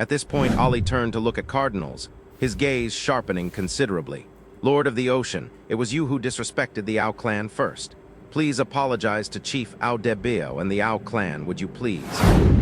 At this point, Ollie turned to look at Cardinals, his gaze sharpening considerably. Lord of the Ocean, it was you who disrespected the Ao clan first. Please apologize to Chief Audebio and the Ao clan, would you please?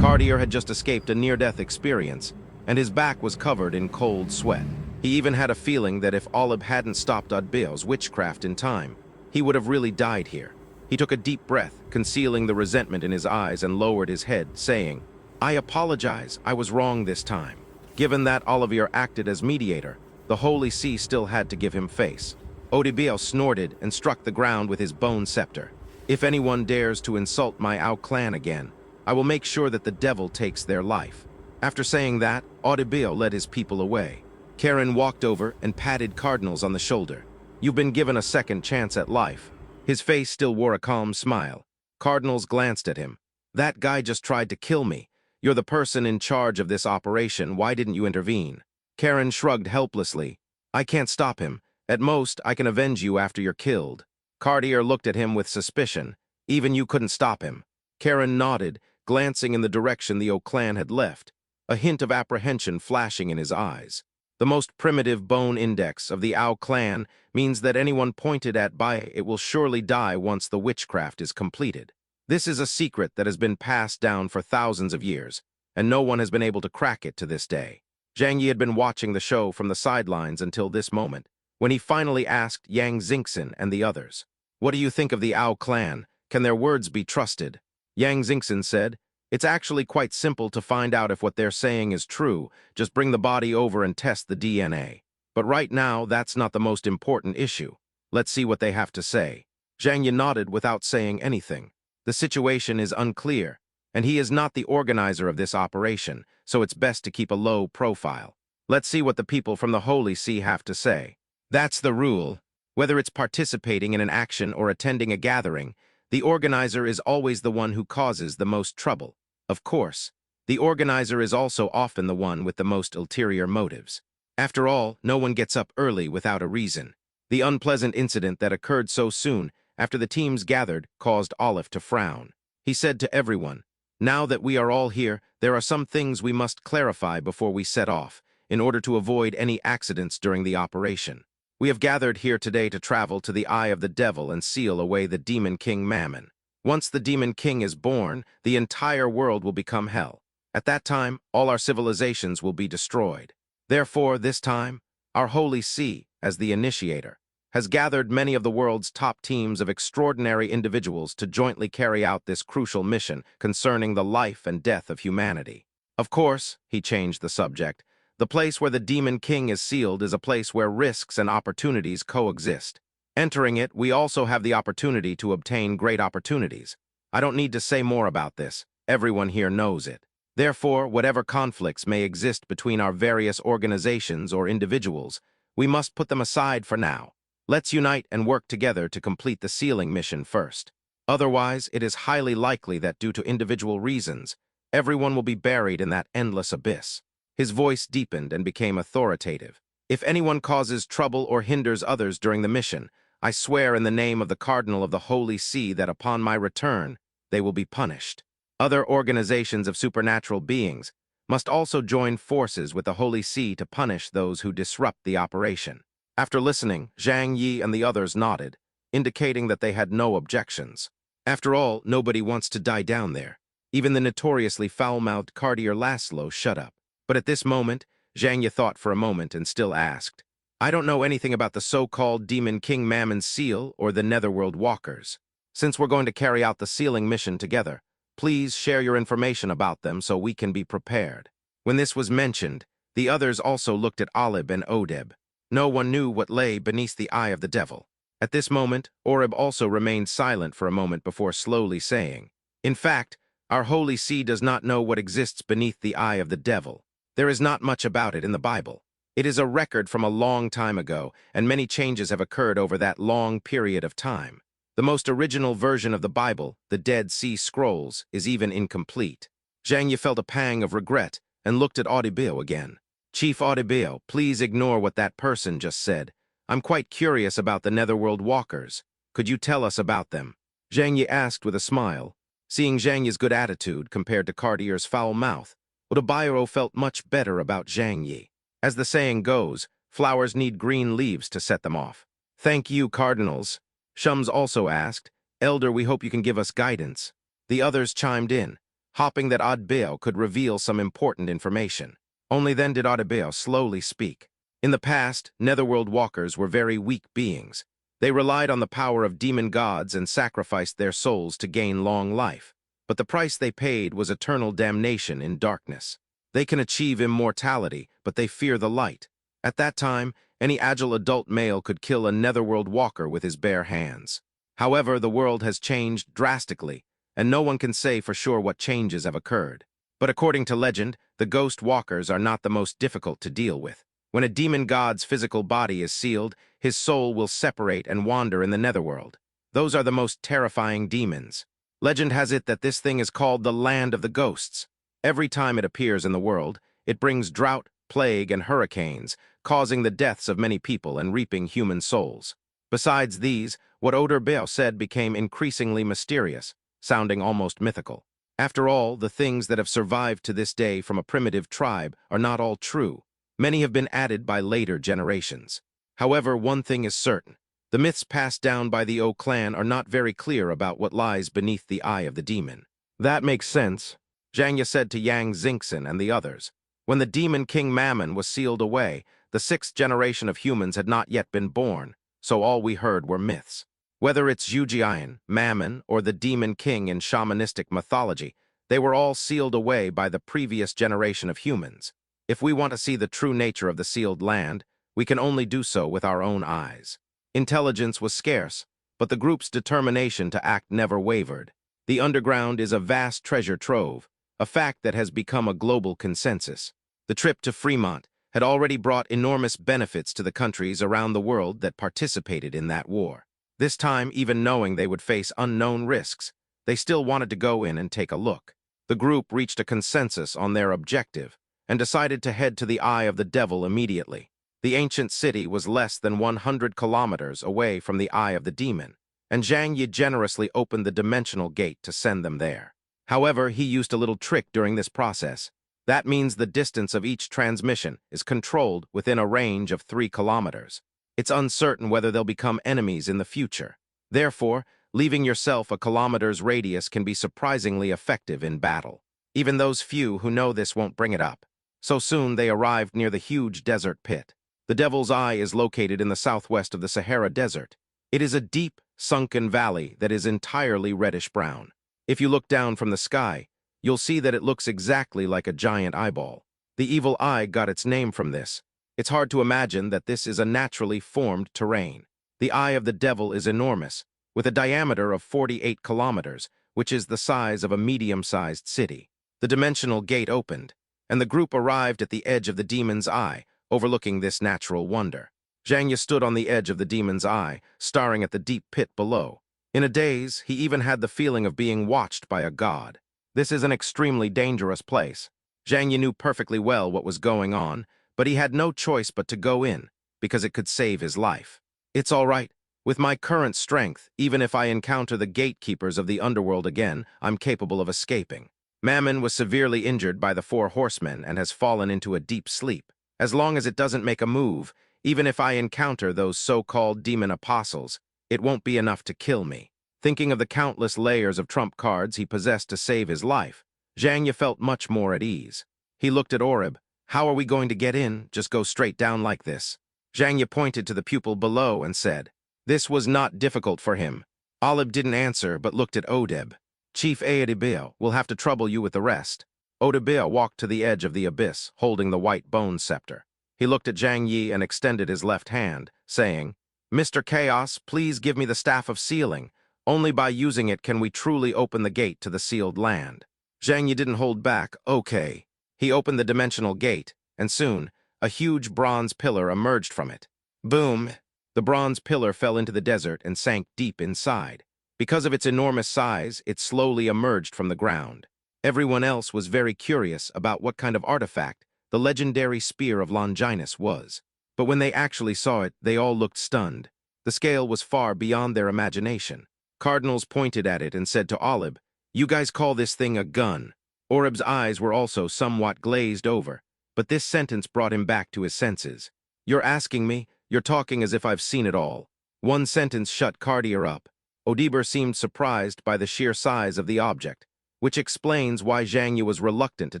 Cartier had just escaped a near-death experience, and his back was covered in cold sweat. He even had a feeling that if Olive hadn't stopped Audebio's witchcraft in time, he would have really died here. He took a deep breath, concealing the resentment in his eyes, and lowered his head, saying, I apologize, I was wrong this time. Given that Olivier acted as mediator, the Holy See still had to give him face. Audebio snorted and struck the ground with his bone scepter. If anyone dares to insult my Ao clan again, I will make sure that the devil takes their life. After saying that, Audebio led his people away. Karen walked over and patted Cardinals on the shoulder. You've been given a second chance at life. His face still wore a calm smile. Cardinals glanced at him. That guy just tried to kill me. You're the person in charge of this operation. Why didn't you intervene? Karen shrugged helplessly. I can't stop him. At most, I can avenge you after you're killed. Cartier looked at him with suspicion. Even you couldn't stop him. Karen nodded, glancing in the direction the Ao clan had left, a hint of apprehension flashing in his eyes. The most primitive bone index of the Ao clan means that anyone pointed at by it will surely die once the witchcraft is completed. This is a secret that has been passed down for thousands of years, and no one has been able to crack it to this day. Zhang Yi had been watching the show from the sidelines until this moment, when he finally asked Yang Xingxin and the others, What do you think of the Ao clan? Can their words be trusted? Yang Xingxin said, It's actually quite simple to find out if what they're saying is true. Just bring the body over and test the DNA. But right now, that's not the most important issue. Let's see what they have to say. Zhang Yi nodded without saying anything. The situation is unclear, and he is not the organizer of this operation, so it's best to keep a low profile. Let's see what the people from the Holy See have to say. That's the rule. Whether it's participating in an action or attending a gathering, the organizer is always the one who causes the most trouble. Of course, the organizer is also often the one with the most ulterior motives. After all, no one gets up early without a reason. The unpleasant incident that occurred so soon after the teams gathered caused Olive to frown. He said to everyone, Now that we are all here, there are some things we must clarify before we set off, in order to avoid any accidents during the operation. We have gathered here today to travel to the Eye of the Devil and seal away the Demon King Mammon. Once the Demon King is born, the entire world will become hell. At that time, all our civilizations will be destroyed. Therefore, this time, our Holy See, as the initiator, has gathered many of the world's top teams of extraordinary individuals to jointly carry out this crucial mission concerning the life and death of humanity. Of course, he changed the subject, the place where the Demon King is sealed is a place where risks and opportunities coexist. Entering it, we also have the opportunity to obtain great opportunities. I don't need to say more about this. Everyone here knows it. Therefore, whatever conflicts may exist between our various organizations or individuals, we must put them aside for now. Let's unite and work together to complete the sealing mission first. Otherwise, it is highly likely that due to individual reasons, everyone will be buried in that endless abyss. His voice deepened and became authoritative. If anyone causes trouble or hinders others during the mission, I swear in the name of the Cardinal of the Holy See that upon my return, they will be punished. Other organizations of supernatural beings must also join forces with the Holy See to punish those who disrupt the operation. After listening, Zhang Yi and the others nodded, indicating that they had no objections. After all, nobody wants to die down there. Even the notoriously foul-mouthed Cartier Laszlo shut up. But at this moment, Zhang Yi thought for a moment and still asked, I don't know anything about the so-called Demon King Mammon's seal or the Netherworld Walkers. Since we're going to carry out the sealing mission together, please share your information about them so we can be prepared. When this was mentioned, the others also looked at Olib and Odeb. No one knew what lay beneath the Eye of the Devil. At this moment, Orib also remained silent for a moment before slowly saying, In fact, our Holy See does not know what exists beneath the Eye of the Devil. There is not much about it in the Bible. It is a record from a long time ago, and many changes have occurred over that long period of time. The most original version of the Bible, the Dead Sea Scrolls, is even incomplete. Zhang Yi felt a pang of regret and looked at Audebio again. Chief Audebio, please ignore what that person just said. I'm quite curious about the Netherworld Walkers. Could you tell us about them? Zhang Yi asked with a smile. Seeing Zhang Yi's good attitude compared to Cartier's foul mouth, Odabayro felt much better about Zhang Yi. As the saying goes, flowers need green leaves to set them off. Thank you, Cardinals. Shumz also asked, Elder, we hope you can give us guidance. The others chimed in, hoping that Oddbeo could reveal some important information. Only then did Oddbeo slowly speak. In the past, Netherworld walkers were very weak beings. They relied on the power of demon gods and sacrificed their souls to gain long life. But the price they paid was eternal damnation in darkness. They can achieve immortality, but they fear the light. At that time, any agile adult male could kill a Netherworld walker with his bare hands. However, the world has changed drastically, and no one can say for sure what changes have occurred. But according to legend, the ghost walkers are not the most difficult to deal with. When a demon god's physical body is sealed, his soul will separate and wander in the Netherworld. Those are the most terrifying demons. Legend has it that this thing is called the Land of the Ghosts. Every time it appears in the world, it brings drought, plague, and hurricanes, causing the deaths of many people and reaping human souls. Besides these, what Oderbeo said became increasingly mysterious, sounding almost mythical. After all, the things that have survived to this day from a primitive tribe are not all true. Many have been added by later generations. However, one thing is certain. The myths passed down by the O clan are not very clear about what lies beneath the eye of the demon. That makes sense, Zhang Yi said to Yang Xingxin and the others. When the demon king Mammon was sealed away, the sixth generation of humans had not yet been born, so all we heard were myths. Whether it's Yujian, Mammon, or the demon king in shamanistic mythology, they were all sealed away by the previous generation of humans. If we want to see the true nature of the sealed land, we can only do so with our own eyes. Intelligence was scarce, but the group's determination to act never wavered. The underground is a vast treasure trove, a fact that has become a global consensus. The trip to Fremont had already brought enormous benefits to the countries around the world that participated in that war. This time, even knowing they would face unknown risks, they still wanted to go in and take a look. The group reached a consensus on their objective and decided to head to the Eye of the Devil immediately. The ancient city was less than 100 kilometers away from the Eye of the Demon, and Zhang Yi generously opened the dimensional gate to send them there. However, he used a little trick during this process. That means the distance of each transmission is controlled within a range of 3 kilometers. It's uncertain whether they'll become enemies in the future. Therefore, leaving yourself a kilometer's radius can be surprisingly effective in battle. Even those few who know this won't bring it up. So soon they arrived near the huge desert pit. The Devil's Eye is located in the southwest of the Sahara Desert. It is a deep, sunken valley that is entirely reddish-brown. If you look down from the sky, you'll see that it looks exactly like a giant eyeball. The evil eye got its name from this. It's hard to imagine that this is a naturally formed terrain. The Eye of the Devil is enormous, with a diameter of 48 kilometers, which is the size of a medium-sized city. The dimensional gate opened, and the group arrived at the edge of the Demon's Eye, overlooking this natural wonder. Zhang Yi stood on the edge of the Demon's Eye, staring at the deep pit below. In a daze, he even had the feeling of being watched by a god. This is an extremely dangerous place. Zhang Yi knew perfectly well what was going on, but he had no choice but to go in, because it could save his life. It's all right. With my current strength, even if I encounter the gatekeepers of the underworld again, I'm capable of escaping. Mammon was severely injured by the 4 horsemen and has fallen into a deep sleep. As long as it doesn't make a move, even if I encounter those so-called demon apostles, it won't be enough to kill me. Thinking of the countless layers of trump cards he possessed to save his life, Zhang Yi felt much more at ease. He looked at Orib. How are we going to get in? Just go straight down like this. Zhang Yi pointed to the pupil below and said, this was not difficult for him. Olib didn't answer but looked at Odeb. Chief Aedibeo will have to trouble you with the rest. Odebeo walked to the edge of the abyss, holding the white bone scepter. He looked at Zhang Yi and extended his left hand, saying, Mr. Chaos, please give me the Staff of Sealing. Only by using it can we truly open the gate to the sealed land. Zhang Yi didn't hold back. Okay. He opened the dimensional gate, and soon, a huge bronze pillar emerged from it. Boom! The bronze pillar fell into the desert and sank deep inside. Because of its enormous size, it slowly emerged from the ground. Everyone else was very curious about what kind of artifact the legendary Spear of Longinus was. But when they actually saw it, they all looked stunned. The scale was far beyond their imagination. Cardinals pointed at it and said to Olib, you guys call this thing a gun. Orib's eyes were also somewhat glazed over, but this sentence brought him back to his senses. You're asking me? You're talking as if I've seen it all. One sentence shut Cartier up. Odiber seemed surprised by the sheer size of the object, which explains why Zhang Yu was reluctant to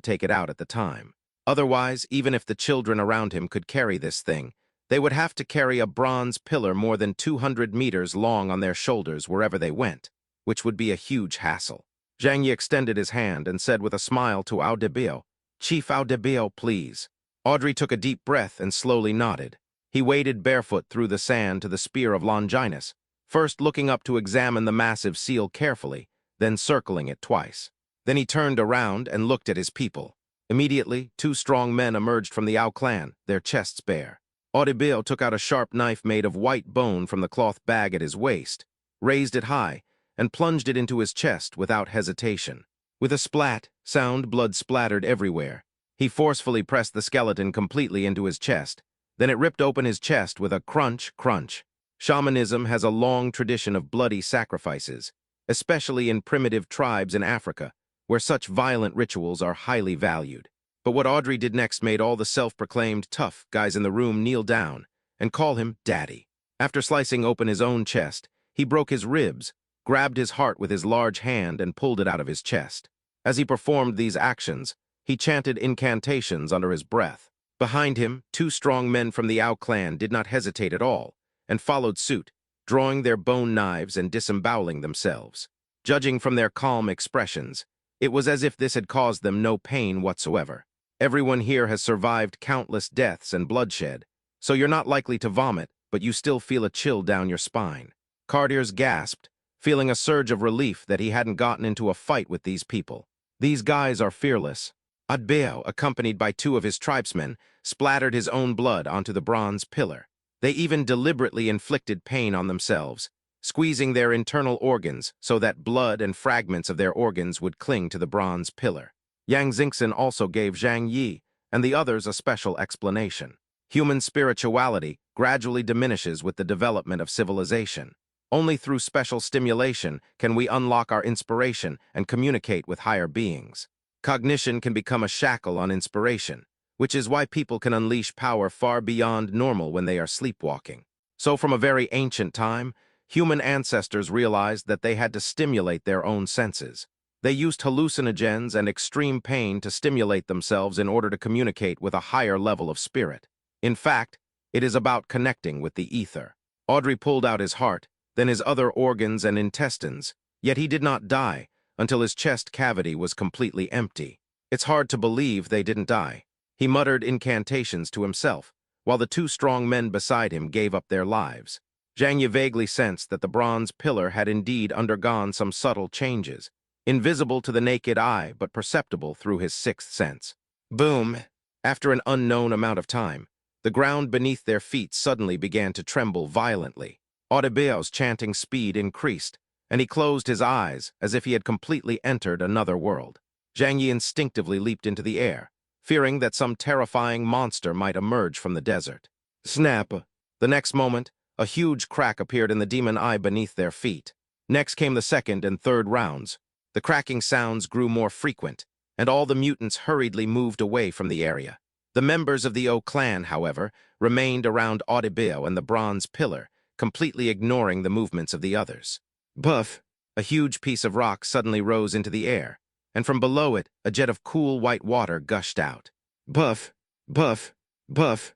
take it out at the time. Otherwise, even if the children around him could carry this thing, they would have to carry a bronze pillar more than 200 meters long on their shoulders wherever they went, which would be a huge hassle. Zhang Yi extended his hand and said with a smile to Audebio, "Chief Audebio, please." Audrey took a deep breath and slowly nodded. He waded barefoot through the sand to the spear of Longinus, first looking up to examine the massive seal carefully, then circling it twice. Then he turned around and looked at his people. Immediately, 2 strong men emerged from the Ao clan, their chests bare. Audebio took out a sharp knife made of white bone from the cloth bag at his waist, raised it high, and plunged it into his chest without hesitation. With a splat sound, blood splattered everywhere. He forcefully pressed the skeleton completely into his chest. Then it ripped open his chest with a crunch, crunch. Shamanism has a long tradition of bloody sacrifices, especially in primitive tribes in Africa, where such violent rituals are highly valued. But what Audrey did next made all the self-proclaimed tough guys in the room kneel down and call him Daddy. After slicing open his own chest, he broke his ribs, grabbed his heart with his large hand and pulled it out of his chest. As he performed these actions, he chanted incantations under his breath. Behind him, 2 strong men from the Ao clan did not hesitate at all, and followed suit, drawing their bone knives and disemboweling themselves. Judging from their calm expressions, it was as if this had caused them no pain whatsoever. Everyone here has survived countless deaths and bloodshed, so you're not likely to vomit, but you still feel a chill down your spine. Cartiers gasped, feeling a surge of relief that he hadn't gotten into a fight with these people. These guys are fearless. Adbeo, accompanied by 2 of his tribesmen, splattered his own blood onto the bronze pillar. They even deliberately inflicted pain on themselves, squeezing their internal organs so that blood and fragments of their organs would cling to the bronze pillar. Yang Xingxin also gave Zhang Yi and the others a special explanation. Human spirituality gradually diminishes with the development of civilization. Only through special stimulation can we unlock our inspiration and communicate with higher beings. Cognition can become a shackle on inspiration, which is why people can unleash power far beyond normal when they are sleepwalking. So from a very ancient time, human ancestors realized that they had to stimulate their own senses. They used hallucinogens and extreme pain to stimulate themselves in order to communicate with a higher level of spirit. In fact, it is about connecting with the ether. Audrey pulled out his heart, then his other organs and intestines, yet he did not die until his chest cavity was completely empty. It's hard to believe they didn't die. He muttered incantations to himself, while the 2 strong men beside him gave up their lives. Zhang Yi vaguely sensed that the bronze pillar had indeed undergone some subtle changes, invisible to the naked eye but perceptible through his 6th sense. Boom! After an unknown amount of time, the ground beneath their feet suddenly began to tremble violently. Audebio's chanting speed increased, and he closed his eyes as if he had completely entered another world. Zhang Yi instinctively leaped into the air, fearing that some terrifying monster might emerge from the desert. Snap! The next moment, a huge crack appeared in the demon eye beneath their feet. Next came the 2nd and 3rd rounds. The cracking sounds grew more frequent, and all the mutants hurriedly moved away from the area. The members of the O clan, however, remained around Audebio and the bronze pillar, completely ignoring the movements of the others. Buff! A huge piece of rock suddenly rose into the air, and from below it, a jet of cool white water gushed out. Buff! Buff! Buff!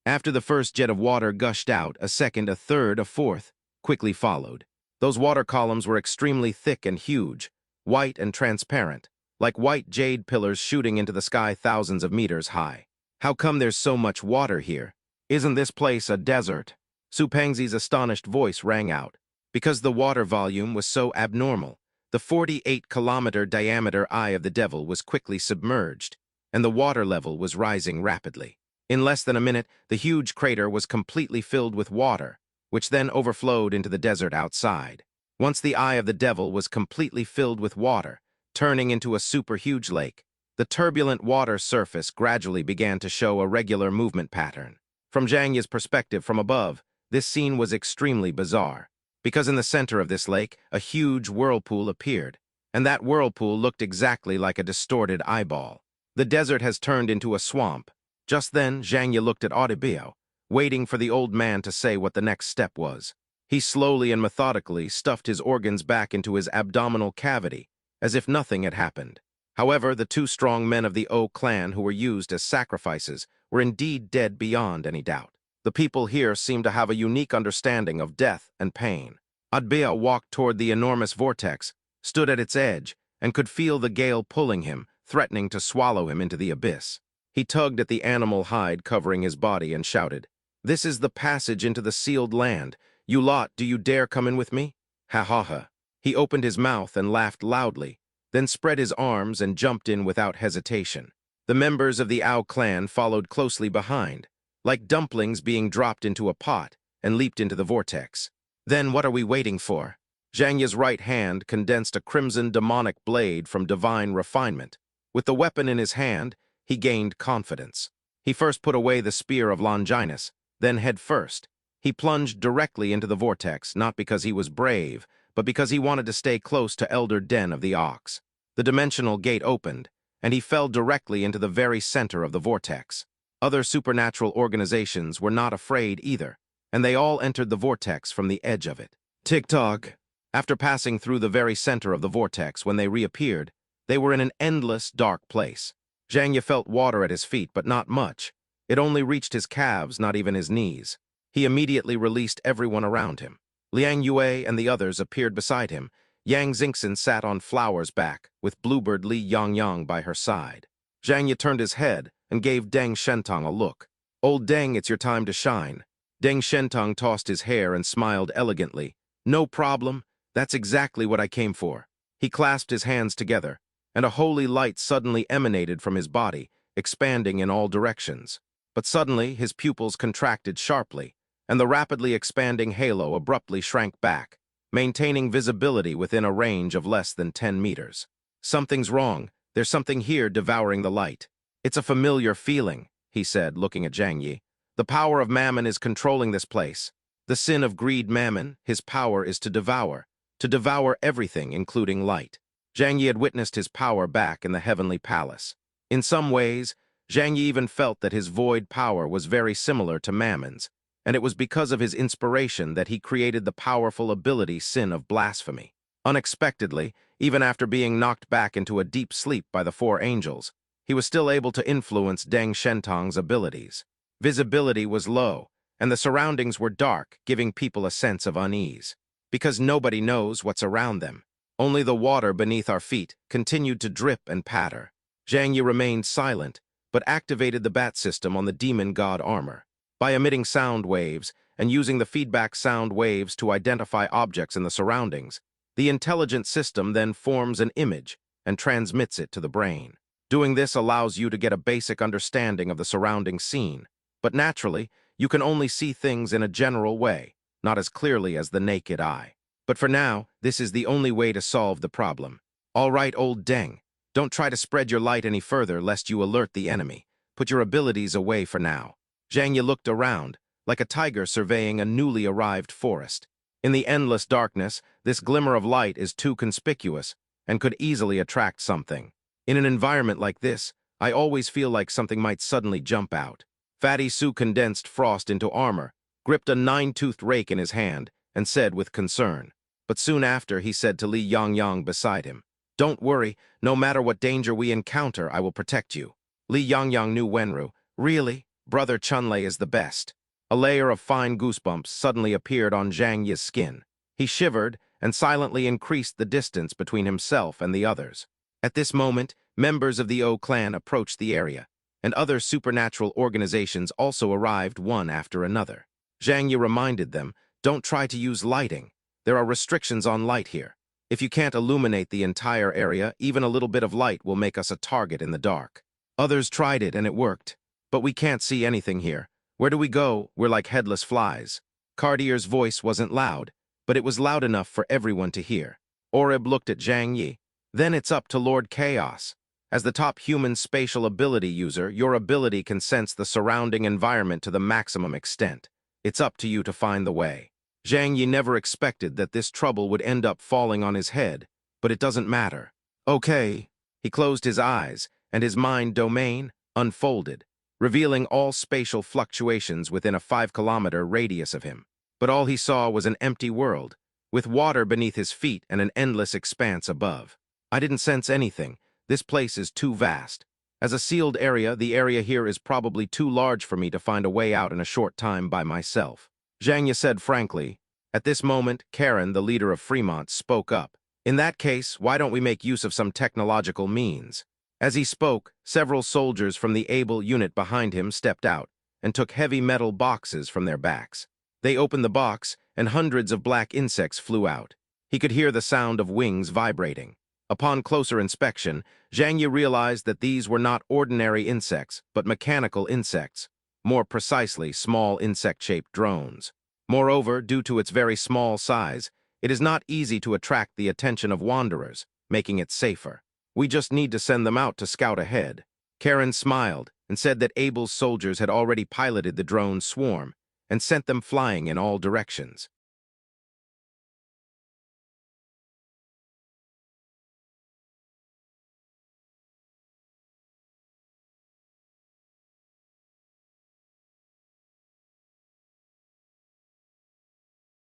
After the first jet of water gushed out, a second, a third, a 4th quickly followed. Those water columns were extremely thick and huge, white and transparent, like white jade pillars shooting into the sky thousands of meters high. How come there's so much water here? Isn't this place a desert? Su Pengzi's astonished voice rang out. Because the water volume was so abnormal, the 48-kilometer diameter eye of the devil was quickly submerged, and the water level was rising rapidly. In less than a minute, the huge crater was completely filled with water, which then overflowed into the desert outside. Once the eye of the devil was completely filled with water, turning into a super-huge lake, the turbulent water surface gradually began to show a regular movement pattern. From Zhang Yi's perspective from above, this scene was extremely bizarre, because in the center of this lake, a huge whirlpool appeared, and that whirlpool looked exactly like a distorted eyeball. The desert has turned into a swamp. Just then, Zhang Yi looked at Audibio, waiting for the old man to say what the next step was. He slowly and methodically stuffed his organs back into his abdominal cavity, as if nothing had happened. However, the two strong men of the O clan who were used as sacrifices were indeed dead beyond any doubt. The people here seemed to have a unique understanding of death and pain. Adbea walked toward the enormous vortex, stood at its edge, and could feel the gale pulling him, threatening to swallow him into the abyss. He tugged at the animal hide covering his body and shouted, "This is the passage into the sealed land. You lot, do you dare come in with me?" Ha ha ha. He opened his mouth and laughed loudly, then spread his arms and jumped in without hesitation. The members of the Ao clan followed closely behind, like dumplings being dropped into a pot, and leaped into the vortex. Then what are we waiting for? Zhang Yi's right hand condensed a crimson demonic blade from divine refinement. With the weapon in his hand, he gained confidence. He first put away the spear of Longinus, then head first. He plunged directly into the vortex, not because he was brave, but because he wanted to stay close to Elder Den of the Ox. The dimensional gate opened, and he fell directly into the very center of the vortex. Other supernatural organizations were not afraid either, and they all entered the vortex from the edge of it. Tick-tock. After passing through the very center of the vortex, when they reappeared, they were in an endless, dark place. Zhang Yi felt water at his feet, but not much. It only reached his calves, not even his knees. He immediately released everyone around him. Liang Yue and the others appeared beside him. Yang Xingxin sat on Flower's back, with Bluebird Li Yangyang by her side. Zhang Yi turned his head and gave Deng Shentong a look. "Old Deng, it's your time to shine." Deng Shentong tossed his hair and smiled elegantly. "No problem. That's exactly what I came for." He clasped his hands together, and a holy light suddenly emanated from his body, expanding in all directions. But suddenly, his pupils contracted sharply, and the rapidly expanding halo abruptly shrank back, maintaining visibility within a range of less than 10 meters. "Something's wrong. There's something here devouring the light." "It's a familiar feeling," he said, looking at Zhang Yi. "The power of Mammon is controlling this place. The sin of greed Mammon, his power is to devour everything, including light." Zhang Yi had witnessed his power back in the heavenly palace. In some ways, Zhang Yi even felt that his void power was very similar to Mammon's, and it was because of his inspiration that he created the powerful ability Sin of Blasphemy. Unexpectedly, even after being knocked back into a deep sleep by the four angels, he was still able to influence Deng Shentong's abilities. Visibility was low, and the surroundings were dark, giving people a sense of unease. Because nobody knows what's around them. Only the water beneath our feet continued to drip and patter. Zhang Yi remained silent, but activated the bat system on the demon god armor. By emitting sound waves and using the feedback sound waves to identify objects in the surroundings, the intelligent system then forms an image and transmits it to the brain. Doing this allows you to get a basic understanding of the surrounding scene, but naturally, you can only see things in a general way, not as clearly as the naked eye. But for now, this is the only way to solve the problem. All right, old Deng, don't try to spread your light any further lest you alert the enemy. Put your abilities away for now. Zhang Yi looked around, like a tiger surveying a newly arrived forest. In the endless darkness, this glimmer of light is too conspicuous and could easily attract something. In an environment like this, I always feel like something might suddenly jump out. Fatty Su condensed frost into armor, gripped a 9-toothed rake in his hand, and said with concern. But soon after, he said to Li Yangyang beside him, "Don't worry, no matter what danger we encounter, I will protect you." Li Yangyang knew Wenru. Really, Brother Chunlei is the best. A layer of fine goosebumps suddenly appeared on Zhang Yi's skin. He shivered and silently increased the distance between himself and the others. At this moment, members of the O clan approached the area, and other supernatural organizations also arrived one after another. Zhang Yi reminded them, "Don't try to use lighting. There are restrictions on light here. If you can't illuminate the entire area, even a little bit of light will make us a target in the dark." Others tried it and it worked. "But we can't see anything here. Where do we go? We're like headless flies." Cardier's voice wasn't loud, but it was loud enough for everyone to hear. Orib looked at Zhang Yi. "Then it's up to Lord Chaos. As the top human spatial ability user, your ability can sense the surrounding environment to the maximum extent. It's up to you to find the way." Zhang Yi never expected that this trouble would end up falling on his head, but it doesn't matter. Okay. He closed his eyes, and his mind domain unfolded, revealing all spatial fluctuations within a 5-kilometer radius of him. But all he saw was an empty world, with water beneath his feet and an endless expanse above. I didn't sense anything. This place is too vast. As a sealed area, the area here is probably too large for me to find a way out in a short time by myself. Zhang Yi said frankly. At this moment, Karen, the leader of Fremont, spoke up. In that case, why don't we make use of some technological means? As he spoke, several soldiers from the able unit behind him stepped out and took heavy metal boxes from their backs. They opened the box, and hundreds of black insects flew out. He could hear the sound of wings vibrating. Upon closer inspection, Zhang Yi realized that these were not ordinary insects, but mechanical insects, more precisely small insect-shaped drones. Moreover, due to its very small size, it is not easy to attract the attention of wanderers, making it safer. We just need to send them out to scout ahead. Karen smiled and said that Abel's soldiers had already piloted the drone swarm and sent them flying in all directions.